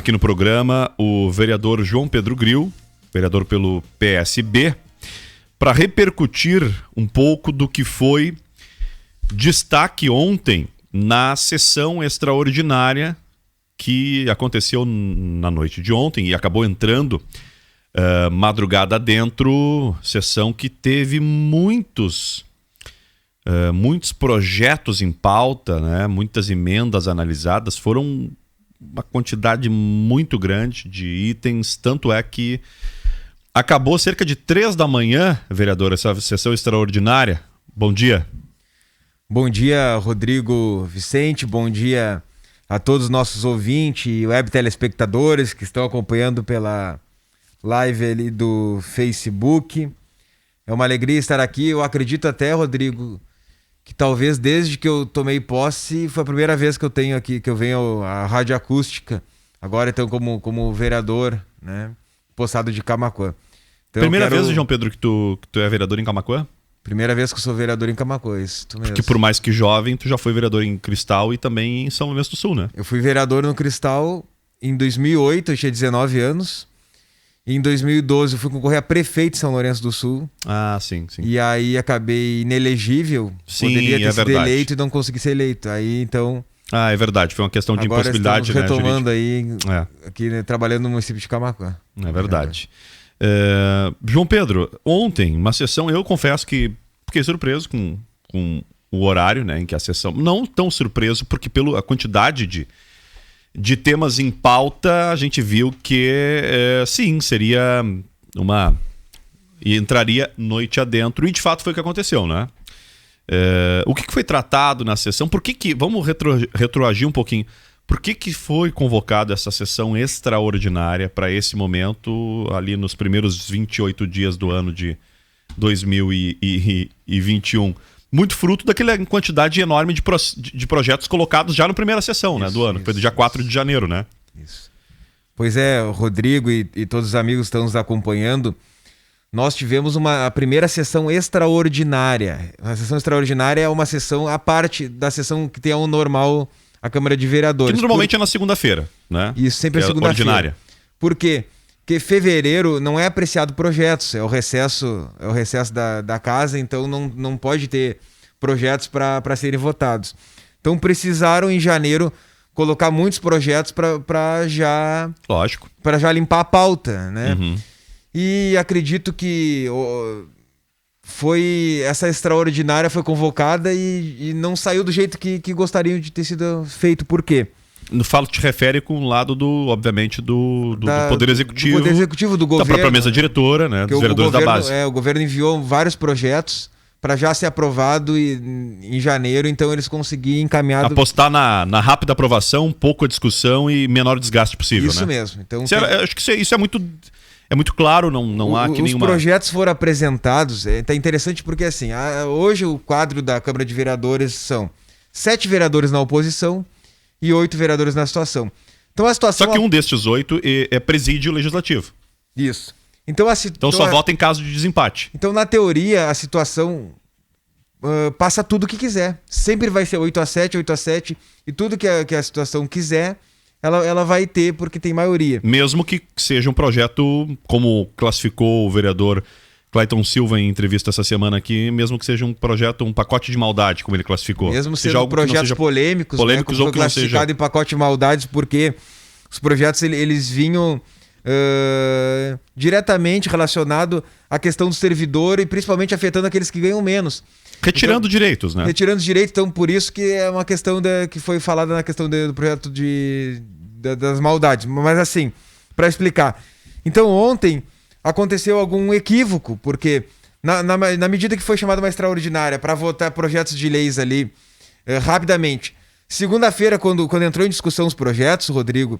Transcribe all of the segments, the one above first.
aqui no programa o vereador João Pedro Grill, vereador pelo PSB, para repercutir um pouco do que foi destaque ontem na sessão extraordinária que aconteceu na noite de ontem e acabou entrando madrugada dentro, sessão que teve muitos projetos em pauta, né? Muitas emendas analisadas, foram uma quantidade muito grande de itens, tanto é que acabou cerca de 3 da manhã, vereador, essa sessão extraordinária. Bom dia. Bom dia, Rodrigo Vicente, bom dia a todos os nossos ouvintes e web telespectadores que estão acompanhando pela live ali do Facebook. É uma alegria estar aqui. Eu acredito até, Rodrigo, que talvez desde que eu tomei posse foi a primeira vez que eu tenho aqui, que eu venho à Rádio Acústica, agora então como vereador, né, possado de Camaquã. Então, primeira vez, João Pedro, que tu é vereador em Camaquã? Primeira vez que eu sou vereador em Camaquã, isso mesmo. Porque por mais que jovem, tu já foi vereador em Cristal e também em São Lourenço do Sul, né? Eu fui vereador no Cristal em 2008, eu tinha 19 anos. Em 2012 eu fui concorrer a prefeito de São Lourenço do Sul. Ah, sim. E aí acabei inelegível. Sim, poderia ter sido verdade. eleito e não consegui ser eleito. Aí então... Ah, é verdade. Foi uma questão de agora impossibilidade, né? Retomando aí, aqui, né, trabalhando no município de Camaquã. É verdade. João Pedro, ontem, uma sessão, eu confesso que fiquei surpreso com o horário, né, em que a sessão... Não tão surpreso, porque pela quantidade de temas em pauta, a gente viu que, sim, seria e entraria noite adentro, e de fato foi o que aconteceu, né? O que foi tratado na sessão? Vamos retroagir um pouquinho. Por que foi convocada essa sessão extraordinária para esse momento, ali nos primeiros 28 dias do ano de 2021? Muito fruto daquela quantidade enorme de projetos colocados já na primeira sessão, né, do ano, que foi do dia 4 de janeiro, né? Isso. Pois é, Rodrigo e todos os amigos que estão nos acompanhando, nós tivemos a primeira sessão extraordinária. A sessão extraordinária é uma sessão à parte da sessão que tem ao normal a Câmara de Vereadores. Que normalmente é na segunda-feira, né? Isso, sempre é segunda-feira. Ordinária. Por quê? Porque fevereiro não é apreciado projetos, é o recesso da casa, então não pode ter projetos para serem votados. Então precisaram em janeiro colocar muitos projetos para já limpar a pauta, né? Uhum. E acredito que essa extraordinária foi convocada e não saiu do jeito que gostariam de ter sido feito. Por quê? No falo te refere com o lado obviamente, do Poder Executivo. Do Poder Executivo, do governo. Da própria mesa diretora, né? Dos vereadores da base. O governo enviou vários projetos para já ser aprovado em janeiro, então eles conseguiram encaminhar... Apostar na rápida aprovação, pouca discussão e menor desgaste possível, isso, né? Mesmo. Então, acho que isso é muito claro, não há aqui nenhuma... Os projetos foram apresentados, tá interessante porque assim, hoje o quadro da Câmara de Vereadores são 7 vereadores na oposição e 8 vereadores na situação. Então a situação... Só que um destes 8 é presídio legislativo. Isso. Então só vota em caso de desempate. Então, na teoria, a situação passa tudo o que quiser. Sempre vai ser 8-7, 8-7, e tudo que a situação quiser, ela vai ter, porque tem maioria. Mesmo que seja um projeto, como classificou o vereador Clayton Silva em entrevista essa semana aqui, mesmo que seja um projeto, um pacote de maldade, como ele classificou. Mesmo sendo projetos polêmicos, né, como foi classificado em pacote de maldades, porque os projetos eles vinham diretamente relacionado à questão do servidor e principalmente afetando aqueles que ganham menos. Retirando direitos, né? Retirando direitos, então por isso que é uma questão que foi falada na questão do projeto das maldades. Mas assim, para explicar. Então ontem aconteceu algum equívoco, porque na medida que foi chamada uma extraordinária para votar projetos de leis ali rapidamente, segunda-feira, quando entrou em discussão os projetos, Rodrigo,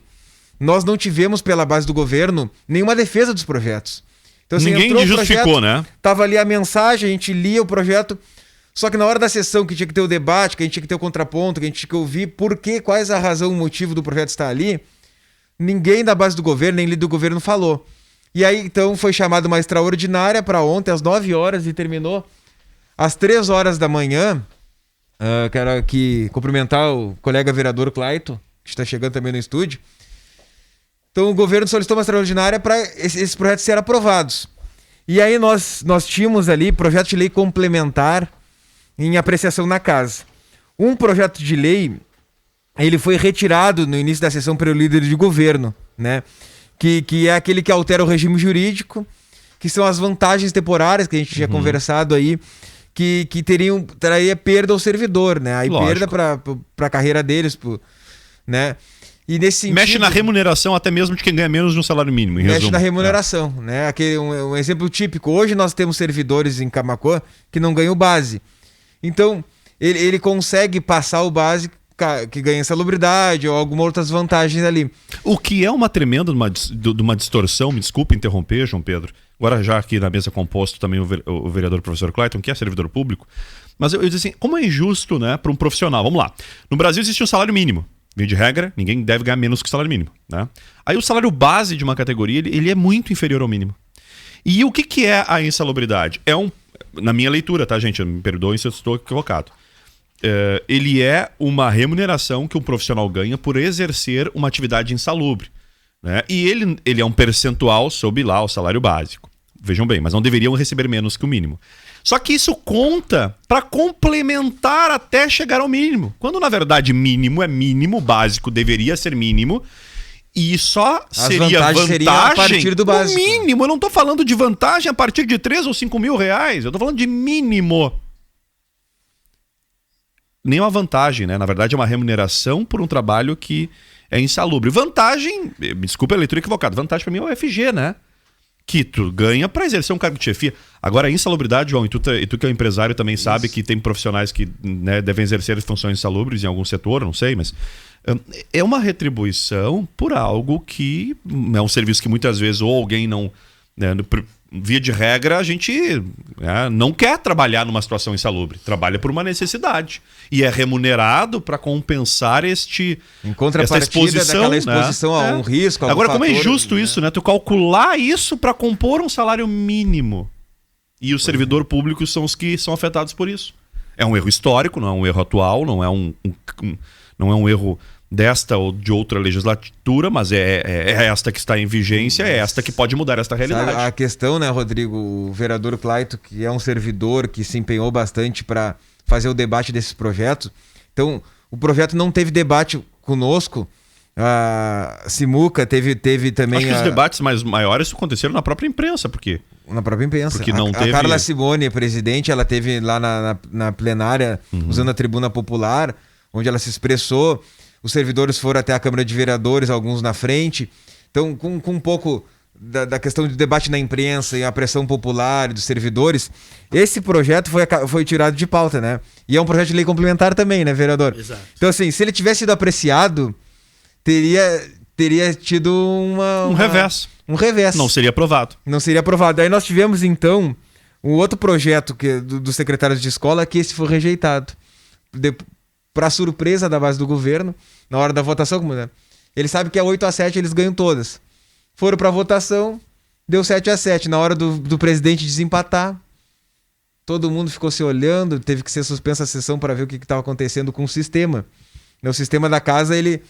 nós não tivemos pela base do governo nenhuma defesa dos projetos. Então, assim, ninguém justificou, né? Tava ali a mensagem, a gente lia o projeto, só que na hora da sessão que tinha que ter o debate, que a gente tinha que ter o contraponto, que a gente tinha que ouvir quais a razão, o motivo do projeto estar ali, ninguém da base do governo, nem líder do governo falou. E aí, então, foi chamada uma extraordinária para ontem, às 9 horas, e terminou às 3 horas da manhã. Quero aqui cumprimentar o colega vereador Clayton, que está chegando também no estúdio. Então o governo solicitou uma extraordinária para esses projetos serem aprovados. E aí nós tínhamos ali projeto de lei complementar em apreciação na casa. Um projeto de lei, ele foi retirado no início da sessão pelo líder de governo, né? Que é aquele que altera o regime jurídico, que são as vantagens temporárias que a gente tinha conversado aí, que traria perda ao servidor, né? Aí perda para a carreira deles, né? E nesse sentido, mexe na remuneração até mesmo de quem ganha menos de um salário mínimo, em mexe resumo. na remuneração, né? Um exemplo típico, hoje nós temos servidores em Camaquã que não ganham base. Então, ele consegue passar o base que ganha insalubridade ou algumas outras vantagens ali. O que é uma tremenda de uma distorção, me desculpe interromper, João Pedro, agora já aqui na mesa composto também o vereador professor Clayton, que é servidor público, mas eu disse assim, como é injusto, né, para um profissional, vamos lá, no Brasil existe um salário mínimo, de regra, ninguém deve ganhar menos que o salário mínimo, né? Aí o salário base de uma categoria, ele é muito inferior ao mínimo. E o que é a insalubridade? Na minha leitura, tá, gente, me perdoem se eu estou equivocado. Ele é uma remuneração que um profissional ganha por exercer uma atividade insalubre, né? E ele é um percentual sobre lá o salário básico. Vejam bem, mas não deveriam receber menos que o mínimo. Só que isso conta para complementar até chegar ao mínimo. Quando na verdade mínimo é mínimo, básico deveria ser mínimo. E só seria vantagem a partir do básico. Mínimo. Eu não estou falando de vantagem a partir de 3 ou 5 mil reais. Eu estou falando de mínimo. Nem uma vantagem, né? Na verdade é uma remuneração por um trabalho que é insalubre. Vantagem, me desculpe a leitura equivocada, vantagem para mim é o FG, né? Que tu ganha para exercer um cargo de chefia. Agora, a insalubridade, João, e tu que é um empresário também sabe que tem profissionais que, né, devem exercer funções insalubres em algum setor, não sei, mas é uma retribuição por algo que é um serviço que muitas vezes ou alguém não... Né, via de regra, a gente não quer trabalhar numa situação insalubre. Trabalha por uma necessidade. E é remunerado para compensar em contrapartida daquela exposição a um risco. Agora, como é injusto isso, né? Tu calcular isso para compor um salário mínimo. E o servidor público são os que são afetados por isso. É um erro histórico, não é um erro atual, não é um erro desta ou de outra legislatura, mas é esta que está em vigência, é esta que pode mudar esta realidade. Sabe, a questão, né, Rodrigo, o vereador Clayton, que é um servidor que se empenhou bastante para fazer o debate desses projetos. Então, o projeto não teve debate conosco. A Simuca teve também... Acho que os debates maiores aconteceram na própria imprensa, porque... Na própria imprensa. Porque não teve... A Carla Simone, presidente, ela teve lá na plenária, usando a tribuna popular, onde ela se expressou. Os servidores foram até a Câmara de Vereadores, alguns na frente. Então, com um pouco da questão de debate na imprensa e a pressão popular dos servidores, esse projeto foi tirado de pauta, né? E é um projeto de lei complementar também, né, vereador? Exato. Então, assim, se ele tivesse sido apreciado, teria tido um revés. Um revés. Não seria aprovado. Não seria aprovado. Aí nós tivemos, então, um outro projeto dos secretários de escola, que esse foi rejeitado. Para surpresa da base do governo, na hora da votação, né? Ele sabe que é 8-7, eles ganham todas. Foram para votação, deu 7-7. Na hora do presidente desempatar, todo mundo ficou se olhando, teve que ser suspensa a sessão para ver o que estava acontecendo com o sistema. O sistema da casa, ele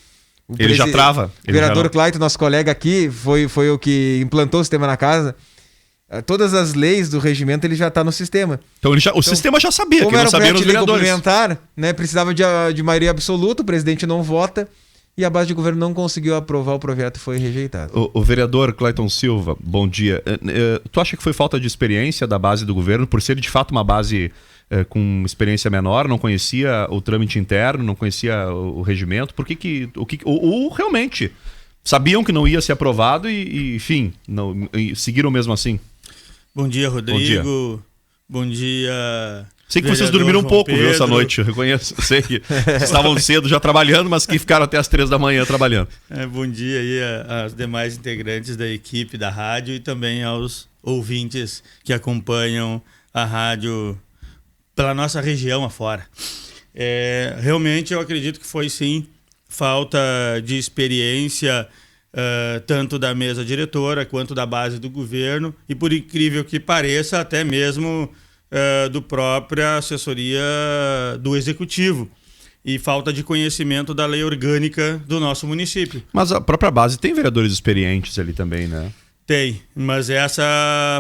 já trava. O vereador Clayton, nosso colega aqui, foi o que implantou o sistema na casa. Todas as leis do regimento ele já está no sistema. Então, o sistema já sabia, como que não sabia nos vereadores. Complementar, né, precisava de maioria absoluta, o presidente não vota e a base de governo não conseguiu aprovar o projeto e foi rejeitado. O vereador Clayton Silva, bom dia. Tu acha que foi falta de experiência da base do governo, por ser de fato uma base com experiência menor, não conhecia o trâmite interno, não conhecia o regimento? Por que ou realmente sabiam que não ia ser aprovado e enfim, seguiram mesmo assim? Bom dia, Rodrigo. Bom dia. Sei que vocês dormiram um pouco, viu, essa noite, eu reconheço. Sei que estavam cedo já trabalhando, mas que ficaram até as 3 da manhã trabalhando. Bom dia aí aos demais integrantes da equipe da rádio e também aos ouvintes que acompanham a rádio pela nossa região afora. Realmente eu acredito que foi sim falta de experiência, tanto da mesa diretora quanto da base do governo e, por incrível que pareça, até mesmo do própria assessoria do executivo. e falta de conhecimento da lei orgânica do nosso município. Mas a própria base tem vereadores experientes ali também, né? Tem, mas essa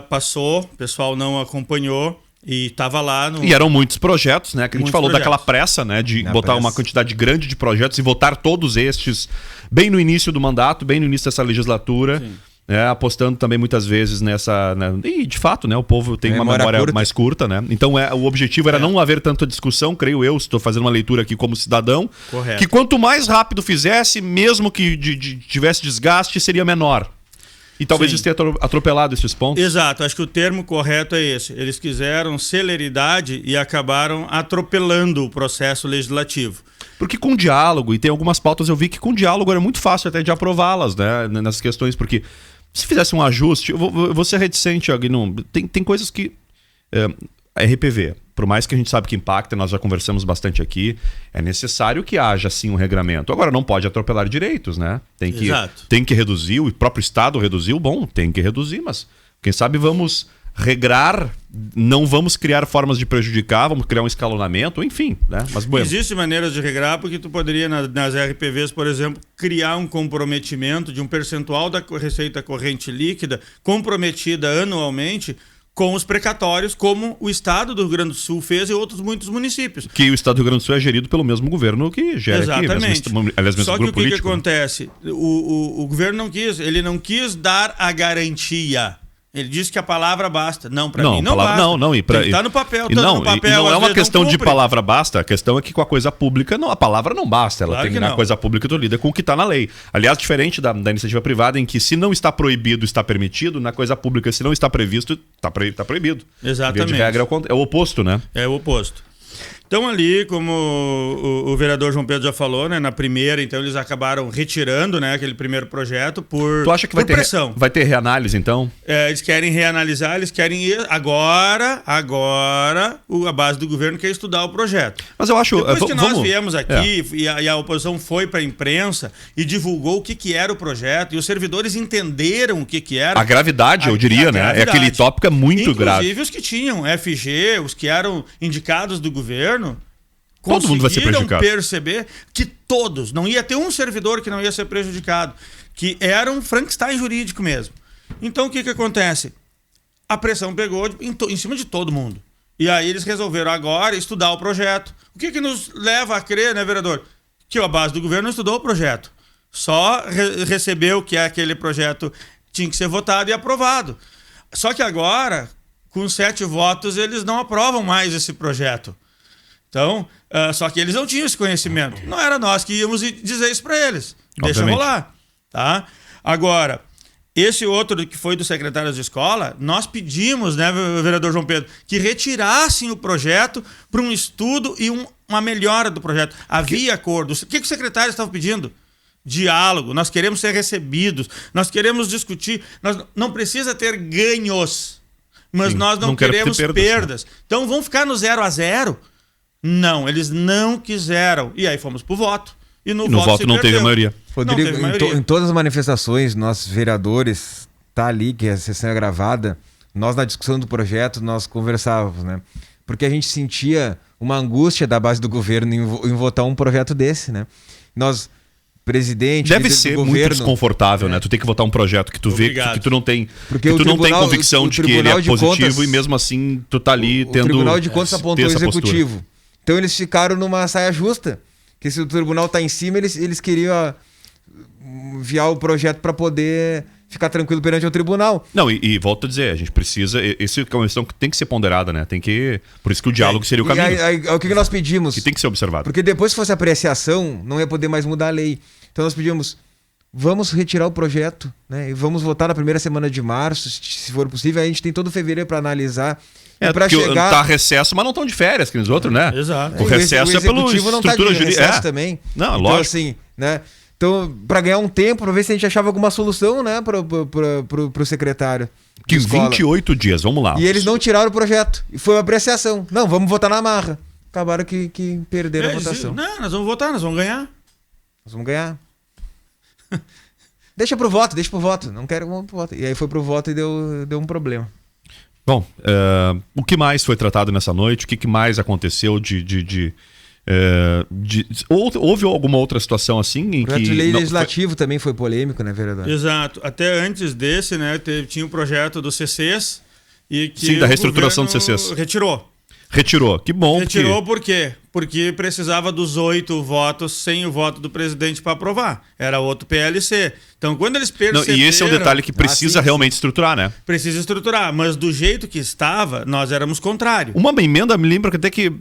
passou, o pessoal não acompanhou e estava lá no... E eram muitos projetos, né? Que a gente Muitos falou projetos. daquela pressa, né? De Na botar pressa. uma quantidade grande de projetos e votar todos estes bem no início do mandato, bem no início dessa legislatura. Sim. Apostando também muitas vezes nessa... Né? E, de fato, né? O povo tem uma Memória memória curta. mais curta, né? Então, o objetivo era não haver tanta discussão, creio eu, estou fazendo uma leitura aqui como cidadão, Correto. que quanto mais rápido fizesse, mesmo que tivesse desgaste, seria menor. E talvez Sim. isso tenha atropelado esses pontos. Exato, acho que o termo correto é esse. Eles quiseram celeridade e acabaram atropelando o processo legislativo. Porque com diálogo, e tem algumas pautas eu vi que com diálogo era muito fácil até de aprová-las, né? Nessas questões, porque se fizesse um ajuste, eu vou ser reticente, Agnum, tem coisas que... A RPV, por mais que a gente sabe que impacta, nós já conversamos bastante aqui, é necessário que haja sim um regramento. Agora, não pode atropelar direitos, né? Exato. Tem que reduzir, o próprio Estado reduziu, bom, tem que reduzir, mas quem sabe vamos regrar, não vamos criar formas de prejudicar, vamos criar um escalonamento, enfim, né? Mas bueno. Existem maneiras de regrar, porque tu poderia, nas RPVs, por exemplo, criar um comprometimento de um percentual da receita corrente líquida comprometida anualmente com os precatórios, como o Estado do Rio Grande do Sul fez e outros muitos municípios. Que o Estado do Rio Grande do Sul é gerido pelo mesmo governo que gera Exatamente. aqui, aliás, mesmo Só que grupo o que político. acontece? O governo não quis dar a garantia. Ele disse que a palavra basta. Não, para mim não basta. Tá no papel, e não, no papel. e não às é uma vezes questão não de cumpre. palavra basta, a questão é que com a coisa pública, não, a palavra não basta, ela Claro tem que na não. coisa pública tu lida com o que está na lei. Aliás, diferente da iniciativa privada, em que se não está proibido, está permitido, na coisa pública, se não está previsto, está proibido. Exatamente. Via de regra é o oposto, né? É o oposto. Então ali, como o vereador João Pedro já falou, né, na primeira, então eles acabaram retirando, né, aquele primeiro projeto por Tu acha que por pressão. vai ter reanálise, então? Eles querem reanalisar, eles querem agora a base do governo quer estudar o projeto. Mas eu acho... Depois que nós vamos- viemos aqui e a oposição foi para a imprensa e divulgou o que era o projeto e os servidores entenderam o que era. A gravidade, eu diria, né? gravidade. É aquele tópico é muito grave. Inclusive os que tinham FG, os que eram indicados do governo, Todo mundo vai ser conseguiram prejudicado. perceber que todos, não ia ter um servidor que não ia ser prejudicado, que era um Frankenstein jurídico mesmo. Então o que acontece? A pressão pegou em cima de todo mundo. E aí eles resolveram agora estudar o projeto. O que nos leva a crer, né, vereador? Que a base do governo não estudou o projeto. Só recebeu que aquele projeto tinha que ser votado e aprovado. Só que agora, com 7 votos, eles não aprovam mais esse projeto. Então, só que eles não tinham esse conhecimento. Não era nós que íamos dizer isso para eles. Deixa Obviamente. rolar. Tá? Agora, esse outro que foi do secretário de escola, nós pedimos, né, vereador João Pedro, que retirassem o projeto para um estudo e uma melhora do projeto. Havia acordo. O que os secretários estavam pedindo? Diálogo. Nós queremos ser recebidos. Nós queremos discutir. Nós não precisa ter ganhos. Mas Sim, nós não não quero ter queremos perdas, perdas. Então vamos ficar no 0-0? Não, eles não quiseram. E aí fomos pro voto. E no voto se não teve perdeu. maioria. Rodrigo, Não teve maioria. em todas as manifestações, nós vereadores, tá ali, que a sessão é gravada, nós na discussão do projeto, nós conversávamos, né? Porque a gente sentia uma angústia da base do governo em votar um projeto desse, né? Nós, presidente, Deve líder do ser muito governo, desconfortável, né? Tu tem que votar um projeto que tu vê Obrigado. que tu não tem, Porque que o tu não tem tribunal- convicção o de que ele é Tribunal de positivo Contas- e mesmo assim tu tá ali o tendo Tribunal de Contas apontou o ter essa postura. executivo. Então eles ficaram numa saia justa. Que se o tribunal tá em cima, eles queriam enviar o projeto para poder ficar tranquilo perante o tribunal. Não, e volto a dizer, a gente precisa. Isso é uma questão que tem que ser ponderada, né? Tem que. Por isso que o diálogo seria o E caminho. aí, o que nós pedimos? Que tem que ser observado. Porque depois que fosse apreciação, não ia poder mais mudar a lei. Então nós pedimos, vamos retirar o projeto, né? E vamos votar na primeira semana de março, se for possível. Aí a gente tem todo fevereiro para analisar. É, e para porque chegar... tá recesso, mas não estão de férias, que nos outros, né? Exato. O recesso é pelo executivo não tá de estrutura jurídica. recesso também. Não, então, lógico. assim, né? Então, para ganhar um tempo, para ver se a gente achava alguma solução, né, pro secretário. Que de escola. 28 dias, vamos lá. E eles não tiraram o projeto. E foi uma apreciação. Não, vamos votar na marra. Acabaram que perderam a votação. Não, nós vamos votar, nós vamos ganhar. Nós vamos ganhar. Deixa pro voto. Não quero, vamos pro voto. E aí foi pro voto e deu um problema. Bom, o que mais foi tratado nessa noite? O que mais aconteceu Houve alguma outra situação assim em O projeto que... de lei não, legislativo também foi polêmico, né, vereador? Exato. Até antes desse, né, tinha um projeto do CCs e que Sim, da reestruturação o do CCs. Retirou. Que bom. Retirou por quê? Porque precisava dos 8 votos sem o voto do presidente para aprovar. Era outro PLC. Então, quando eles perceberam... E esse é um detalhe que precisa realmente estruturar, né? Precisa estruturar. Mas do jeito que estava, nós éramos contrários. Uma emenda, me lembro que até que...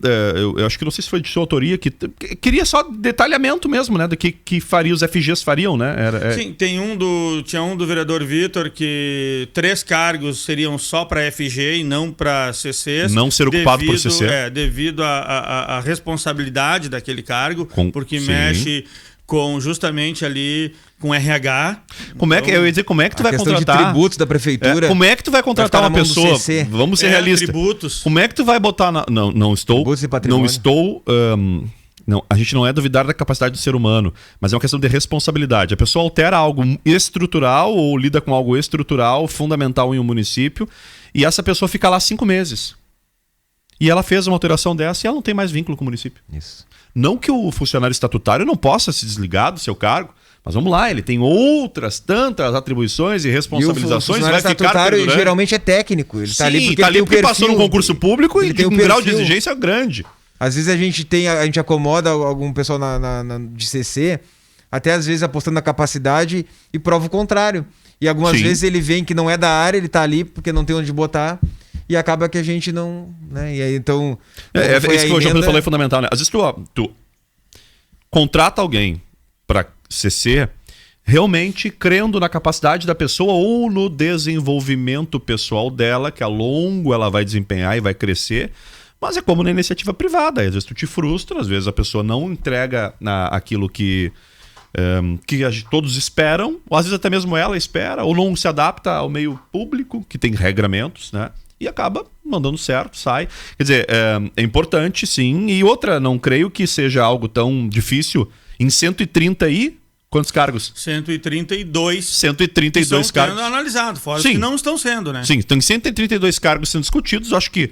eu acho que não sei se foi de sua autoria, que queria só detalhamento mesmo, né? Do que faria, os FGs fariam, né? Sim, tinha um do vereador Vitor que 3 cargos seriam só para FG e não para CCs. Não ser ocupado por CC. Devido à responsabilidade daquele cargo, porque sim. mexe com justamente ali com RH. Como é que tu vai contratar? De tributos da prefeitura. Como é que tu vai contratar uma pessoa? Vamos ser realistas. Tributos. Como é que tu vai botar não estou tributos e patrimônio. Não, a gente não é duvidar da capacidade do ser humano, mas é uma questão de responsabilidade. A pessoa altera algo estrutural ou lida com algo estrutural, fundamental em um município, e essa pessoa fica lá 5 meses. E ela fez uma alteração dessa e ela não tem mais vínculo com o município. Isso. Não que o funcionário estatutário não possa se desligar do seu cargo, mas vamos lá, ele tem outras tantas atribuições e responsabilizações. E o estatutário geralmente é técnico. Ele está ali porque passou no concurso público e tem um grau de exigência grande. Às vezes a gente acomoda algum pessoal de CC, até às vezes apostando na capacidade e prova o contrário. E algumas vezes ele vem que não é da área, ele está ali porque não tem onde botar. E acaba que a gente não... Né? E aí, então... Esse que o João falou é fundamental, né? Às vezes tu contrata alguém para CC realmente crendo na capacidade da pessoa ou no desenvolvimento pessoal dela, que a longo ela vai desempenhar e vai crescer, mas é como na iniciativa privada. Às vezes tu te frustra, às vezes a pessoa não entrega aquilo que todos esperam, ou às vezes até mesmo ela espera, ou não se adapta ao meio público, que tem regramentos, né? E acaba não dando certo, sai. Quer dizer, é importante, sim. E outra, não creio que seja algo tão difícil. Em 130 e... Quantos cargos? 132. 132 cargos. Estão sendo analisados, fora que não estão sendo, né? Sim, tem 132 cargos sendo discutidos. Acho que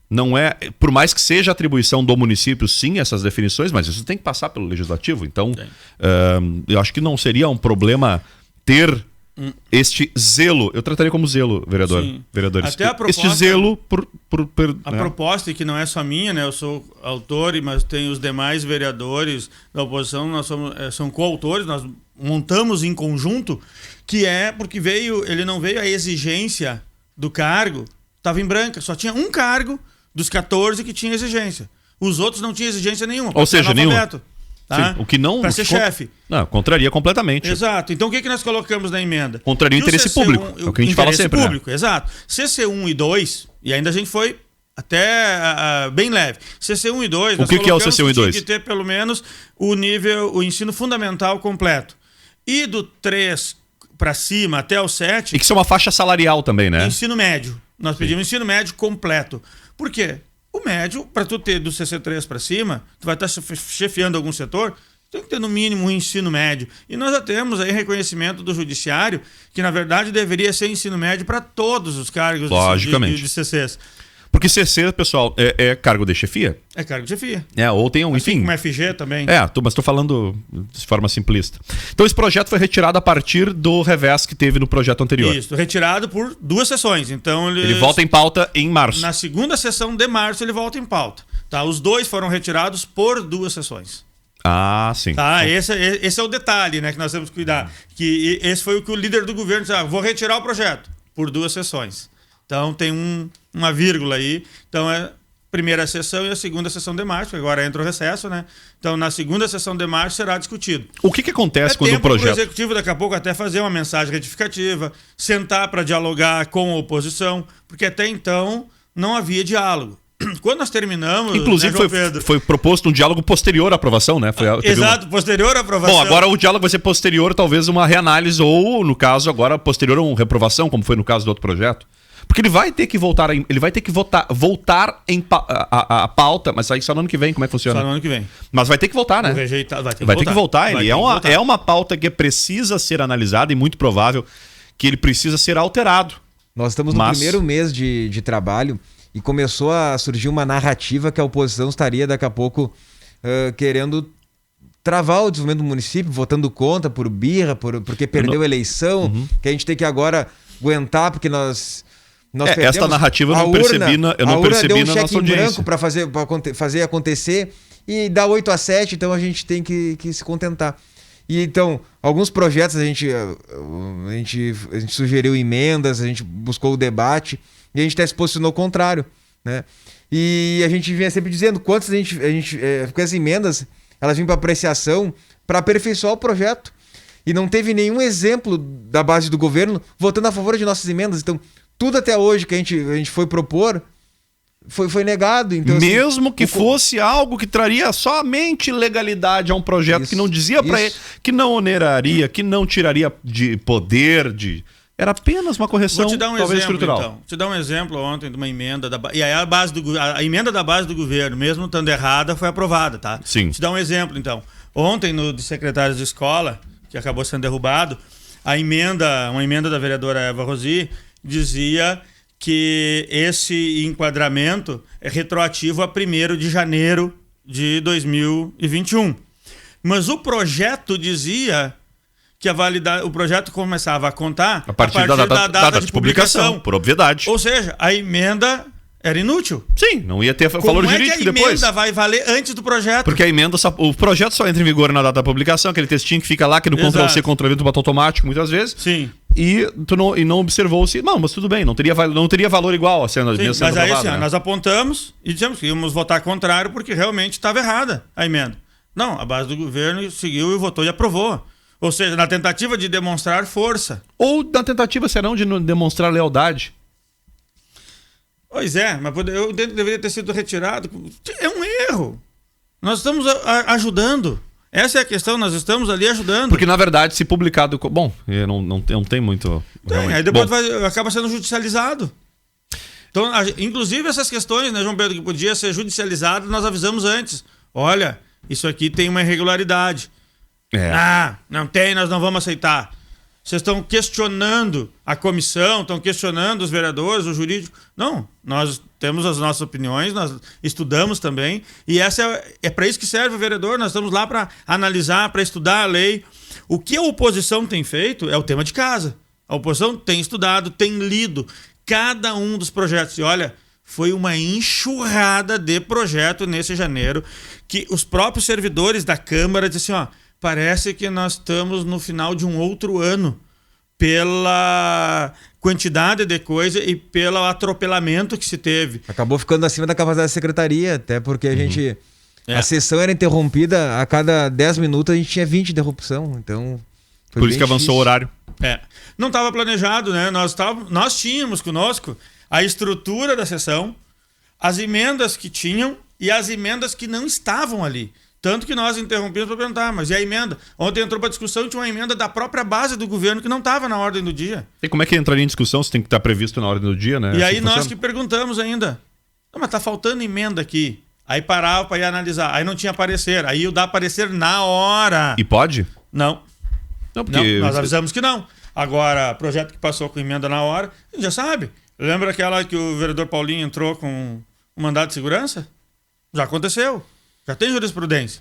não é... Por mais que seja atribuição do município, sim, essas definições, mas isso tem que passar pelo legislativo. Então, eu acho que não seria um problema ter... este zelo, eu trataria como zelo, vereadores. Até a proposta, este zelo a proposta, e que não é só minha, né? Eu sou autor, mas tem os demais vereadores da oposição, nós são coautores, nós montamos em conjunto, que é porque ele não veio a exigência do cargo, estava em branca, só tinha um cargo dos 14 que tinha exigência. Os outros não tinham exigência nenhuma. Ou seja, nenhum. Tá? Sim, o que não... Para ser chefe. Não, contraria completamente. Exato. Então o que nós colocamos na emenda? Contraria o interesse público. É o que a gente fala sempre. Público, né? Exato. CC1 e 2, e ainda a gente foi até bem leve. CC1 e 2... O que é o CC1 e 2? Tinha que ter pelo menos o ensino fundamental completo. E do 3 para cima até o 7... E que isso é uma faixa salarial também, né? Ensino médio. Nós pedimos ensino médio completo. Por quê? O médio, para tu ter do CC3 para cima, tu vai estar chefiando algum setor, tem que ter no mínimo um ensino médio. E nós já temos aí reconhecimento do judiciário que, na verdade, deveria ser ensino médio para todos os cargos de CCs. Porque CC, pessoal, é cargo de chefia? É cargo de chefia. Ou tem um, enfim... Assim como FG também. Mas estou falando de forma simplista. Então esse projeto foi retirado a partir do revés que teve no projeto anterior. Isso, retirado por 2 sessões. Então ele volta em pauta em março. Na segunda sessão de março ele volta em pauta. Tá? Os 2 foram retirados por 2 sessões. Ah, sim. Tá, esse é o detalhe, né, que nós temos que cuidar. Que esse foi o que o líder do governo disse, vou retirar o projeto por 2 sessões. Então tem uma vírgula aí. Então é a primeira sessão e a segunda sessão de março, agora entra o recesso, né? Então na segunda sessão de março será discutido. O que acontece quando o projeto... É o executivo daqui a pouco até fazer uma mensagem retificativa, sentar para dialogar com a oposição, porque até então não havia diálogo. Quando nós terminamos... Inclusive foi proposto um diálogo posterior à aprovação, né? Exato, posterior à aprovação. Bom, agora o diálogo vai ser posterior, talvez uma reanálise, ou no caso agora posterior a uma reprovação, como foi no caso do outro projeto. Porque ele vai ter que voltar voltar em a pauta, mas aí só no ano que vem, como é que funciona? Só no ano que vem. Mas vai ter que voltar, né? Vai ter que voltar. Ele é uma pauta que precisa ser analisada e muito provável que ele precisa ser alterado. Nós estamos no primeiro mês de trabalho e começou a surgir uma narrativa que a oposição estaria daqui a pouco querendo travar o desenvolvimento do município, votando contra por birra, porque perdeu a eleição, que a gente tem que agora aguentar porque nós perdemos. Esta narrativa eu não percebi na nossa audiência. Branco para fazer acontecer e dá 8-7, então a gente tem que se contentar. E então, alguns projetos a gente sugeriu emendas, a gente buscou o debate e a gente até se posicionou ao contrário, né? E a gente vinha sempre dizendo quantas porque as emendas elas vinham para apreciação, para aperfeiçoar o projeto. E não teve nenhum exemplo da base do governo votando a favor de nossas emendas. Então, tudo até hoje que a gente foi propor foi negado. Então, mesmo assim, que fosse algo que traria somente legalidade a um projeto que não dizia para ele, que não oneraria, que não tiraria de poder, era apenas uma correção, talvez estrutural. Então. Te dar um exemplo ontem de uma emenda e aí a emenda da base do governo, mesmo estando errada, foi aprovada, tá? Sim. Te dar um exemplo, então. Ontem, no de secretários de escola, que acabou sendo derrubado, uma emenda da vereadora Eva Rosi dizia que esse enquadramento é retroativo a 1º de janeiro de 2021. Mas o projeto dizia que o projeto começava a contar a partir da data de publicação, por obviedade. Ou seja, a emenda era inútil. Sim, não ia ter valor jurídico depois. A emenda vai valer antes do projeto? Porque o projeto só entra em vigor na data da publicação, aquele textinho que fica lá, que no Ctrl+C, Ctrl+V do botão automático, muitas vezes. Sim. E não observou-se. Não, mas tudo bem, não teria valor igual a sendo Sim, mas aí assim, né? nós apontamos e dissemos que íamos votar contrário porque realmente estava errada a emenda. Não, a base do governo seguiu e votou e aprovou. Ou seja, na tentativa de demonstrar força. Ou na tentativa, serão, de demonstrar lealdade. Pois é, mas eu deveria ter sido retirado. É um erro. Nós estamos ajudando. Essa é a questão, nós estamos ali ajudando. Porque, na verdade, se publicado... Bom, não tem muito... Aí depois acaba sendo judicializado. Então, inclusive essas questões, né, João Pedro, que podia ser judicializado, nós avisamos antes. Olha, isso aqui tem uma irregularidade. Não tem, nós não vamos aceitar. Vocês estão questionando a comissão, estão questionando os vereadores, o jurídico. Não, nós temos as nossas opiniões, nós estudamos também. E essa é para isso que serve o vereador. Nós estamos lá para analisar, para estudar a lei. O que a oposição tem feito é o tema de casa. A oposição tem estudado, tem lido cada um dos projetos. E olha, foi uma enxurrada de projeto nesse janeiro que os próprios servidores da Câmara disseram assim, parece que nós estamos no final de um outro ano pela quantidade de coisa e pelo atropelamento que se teve. Acabou ficando acima da capacidade da secretaria, até porque a gente... A sessão era interrompida, a cada 10 minutos a gente tinha 20 interrupção, então... Por isso que avançou o horário. Não estava planejado, né? Nós tínhamos conosco a estrutura da sessão, as emendas que tinham e as emendas que não estavam ali. Tanto que nós interrompemos para perguntar, mas e a emenda? Ontem entrou para discussão e tinha uma emenda da própria base do governo que não estava na ordem do dia. E como é que entraria em discussão se tem que estar previsto na ordem do dia, né? E aí nós que perguntamos ainda. Não, mas tá faltando emenda aqui. Aí parava para ir analisar. Aí não tinha parecer. Aí o dá parecer na hora. E pode? Não. Não, porque... nós avisamos que não. Agora, projeto que passou com emenda na hora, a gente já sabe. Lembra aquela que o vereador Paulinho entrou com um mandado de segurança? Já aconteceu. Já tem jurisprudência.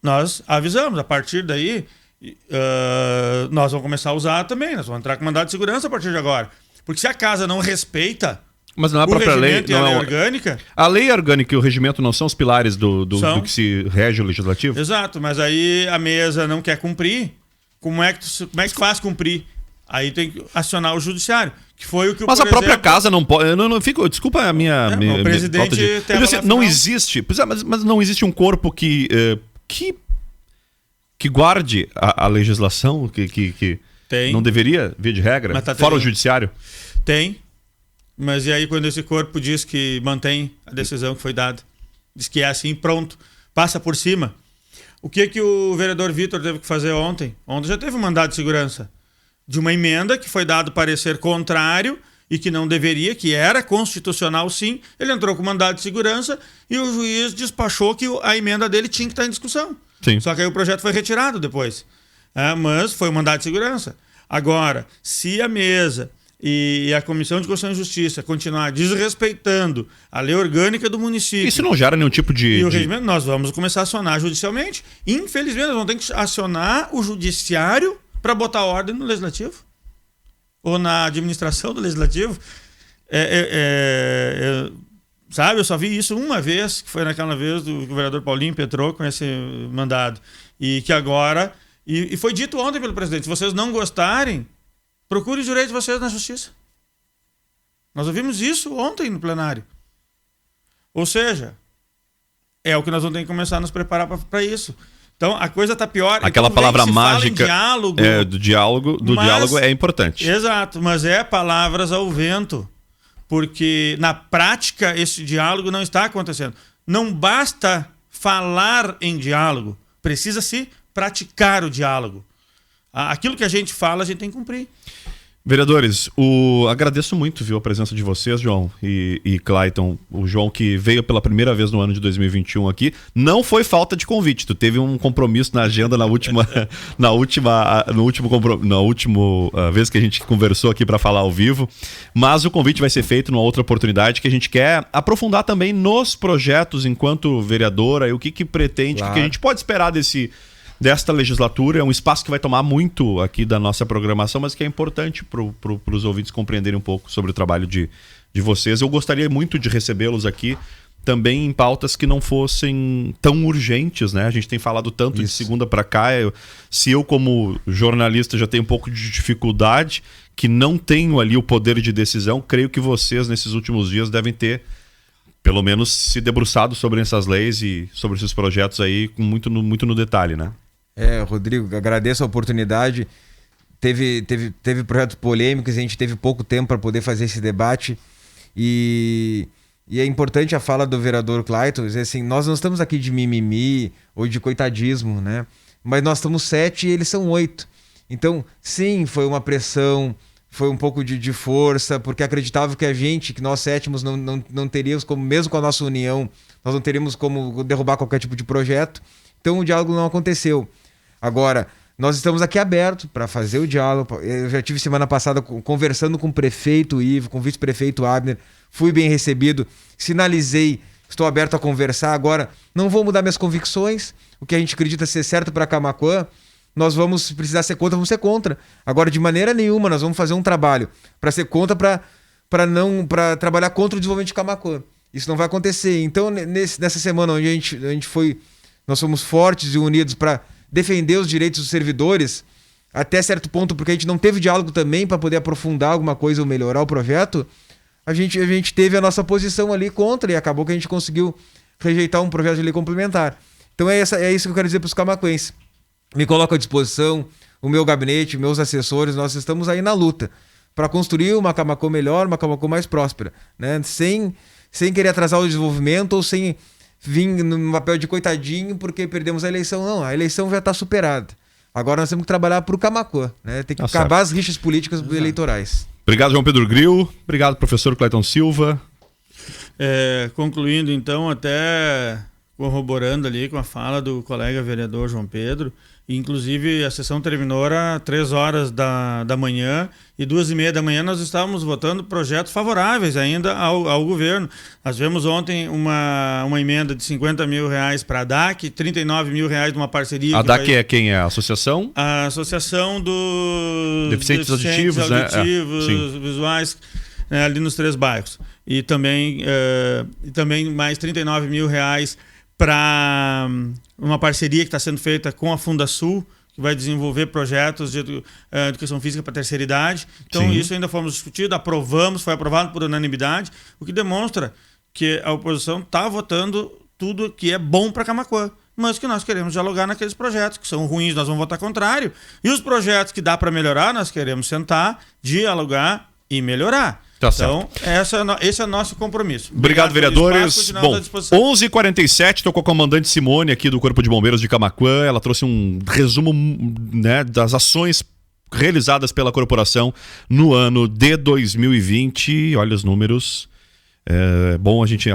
Nós avisamos, a partir daí, nós vamos começar a usar também. Nós vamos entrar com mandado de segurança a partir de agora. Porque se a casa não respeita mas não é a própria lei, e a lei orgânica... A lei orgânica e o regimento não são os pilares do que se rege o legislativo? Exato, mas aí a mesa não quer cumprir. Como é que faz cumprir? Aí tem que acionar o judiciário. Que foi o que mas a própria casa não pode. Eu não fico. Desculpa a minha. O presidente não existe. Mas não existe um corpo que guarde a legislação que tem. Não deveria, via de regra, fora o judiciário? Tem. Mas e aí quando esse corpo diz que mantém a decisão que foi dada? Diz que é assim, pronto. Passa por cima. O que o vereador Vitor teve que fazer ontem? Ontem já teve um mandado de segurança de uma emenda que foi dado parecer contrário e que não deveria, que era constitucional sim. Ele entrou com mandado de segurança e o juiz despachou que a emenda dele tinha que estar em discussão. Sim. Só que aí o projeto foi retirado depois. Mas foi um mandado de segurança. Agora, se a mesa e a Comissão de Constituição e Justiça continuar desrespeitando a lei orgânica do município... Isso não gera nenhum tipo de... E o regimento, nós vamos começar a acionar judicialmente. Infelizmente, nós vamos ter que acionar o judiciário para botar ordem no Legislativo. Ou na administração do Legislativo. Sabe, eu só vi isso uma vez, que foi naquela vez do vereador Paulinho Petrô com esse mandado. E que agora... E foi dito ontem pelo presidente, se vocês não gostarem, procure os direitos de vocês na justiça. Nós ouvimos isso ontem no plenário. Ou seja, é o que nós vamos ter que começar a nos preparar para isso. Então, a coisa está pior. Aquela palavra mágica diálogo, do diálogo é importante. Exato, mas é palavras ao vento. Porque, na prática, esse diálogo não está acontecendo. Não basta falar em diálogo, precisa-se praticar o diálogo. Aquilo que a gente fala, a gente tem que cumprir. Vereadores, agradeço muito, viu, a presença de vocês, João e Clayton. O João que veio pela primeira vez no ano de 2021 aqui. Não foi falta de convite. Tu teve um compromisso na agenda na última vez que a gente conversou aqui para falar ao vivo. Mas o convite vai ser feito numa outra oportunidade que a gente quer aprofundar também nos projetos enquanto vereadora e o que pretende, claro. O que a gente pode esperar desta legislatura. É um espaço que vai tomar muito aqui da nossa programação, mas que é importante para os ouvintes compreenderem um pouco sobre o trabalho de vocês. Eu gostaria muito de recebê-los aqui também em pautas que não fossem tão urgentes, né? A gente tem falado tanto de segunda para cá. Se eu, como jornalista, já tenho um pouco de dificuldade, que não tenho ali o poder de decisão, creio que vocês, nesses últimos dias, devem ter pelo menos se debruçado sobre essas leis e sobre esses projetos aí muito no detalhe, né? Rodrigo, agradeço a oportunidade. Teve projetos polêmicos, a gente teve pouco tempo para poder fazer esse debate e é importante a fala do vereador Clayton, dizer assim, nós não estamos aqui de mimimi ou de coitadismo, né? Mas nós estamos 7 e eles são 8. Então, sim, foi uma pressão, foi um pouco de força, porque acreditava que nós 7 não teríamos como, mesmo com a nossa união, nós não teríamos como derrubar qualquer tipo de projeto. Então o diálogo não aconteceu. Agora, nós estamos aqui abertos para fazer o diálogo. Eu já tive semana passada conversando com o prefeito Ivo, com o vice-prefeito Abner, fui bem recebido, sinalizei, estou aberto a conversar. Agora, não vou mudar minhas convicções, o que a gente acredita ser certo para Camaquã, nós vamos, se precisar ser contra, vamos ser contra. Agora, de maneira nenhuma, nós vamos fazer um trabalho para ser contra, para trabalhar contra o desenvolvimento de Camaquã. Isso não vai acontecer. Então, nessa semana onde a gente foi, nós fomos fortes e unidos para defender os direitos dos servidores, até certo ponto, porque a gente não teve diálogo também para poder aprofundar alguma coisa ou melhorar o projeto, a gente teve a nossa posição ali contra e acabou que a gente conseguiu rejeitar um projeto de lei complementar. Então é isso que eu quero dizer para os camaquenses. Me coloco à disposição, o meu gabinete, meus assessores, nós estamos aí na luta para construir uma Camaquã melhor, uma Camaquã mais próspera, né? Sem querer atrasar o desenvolvimento ou sem vir no papel de coitadinho porque perdemos a eleição. Não, a eleição já está superada. Agora nós temos que trabalhar para o Camaquã, né? Tem que acabar as rixas políticas eleitorais. Obrigado, João Pedro Gril. Obrigado, professor Clayton Silva. Concluindo, então, até corroborando ali com a fala do colega vereador João Pedro, inclusive a sessão terminou às 3 horas da manhã e 2h30 da manhã nós estávamos votando projetos favoráveis ainda ao governo. Nós tivemos ontem uma emenda de R$50 mil para a DAC, R$39 mil de uma parceria. A DAC é quem? É a associação? A Associação dos Deficientes Auditivos, né? Visuais, ali nos 3 bairros. E também mais R$39 mil para uma parceria que está sendo feita com a Fundasul, que vai desenvolver projetos de educação física para a terceira idade. Então, sim, isso ainda fomos discutidos, foi aprovado por unanimidade, o que demonstra que a oposição está votando tudo que é bom para Camaquã, mas que nós queremos dialogar naqueles projetos que são ruins, nós vamos votar contrário. E os projetos que dá para melhorar, nós queremos sentar, dialogar e melhorar. Tá então, esse é o nosso compromisso. Obrigado, vereadores. Bom, 11h47, estou com a comandante Simone aqui do Corpo de Bombeiros de Camaquã. Ela trouxe um resumo, né, das ações realizadas pela corporação no ano de 2020. Olha os números. É bom a gente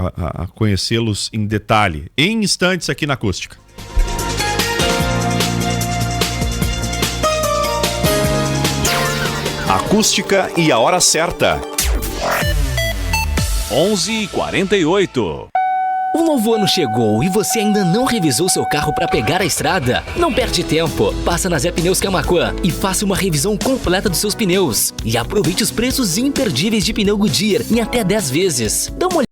conhecê-los em detalhe. Em instantes aqui na Acústica. Acústica e a hora certa. 11h48. O novo ano chegou e você ainda não revisou seu carro para pegar a estrada? Não perde tempo. Passa na Zé Pneus Camaquã e faça uma revisão completa dos seus pneus. E aproveite os preços imperdíveis de pneu Goodyear em até 10 vezes. Dá uma olhada.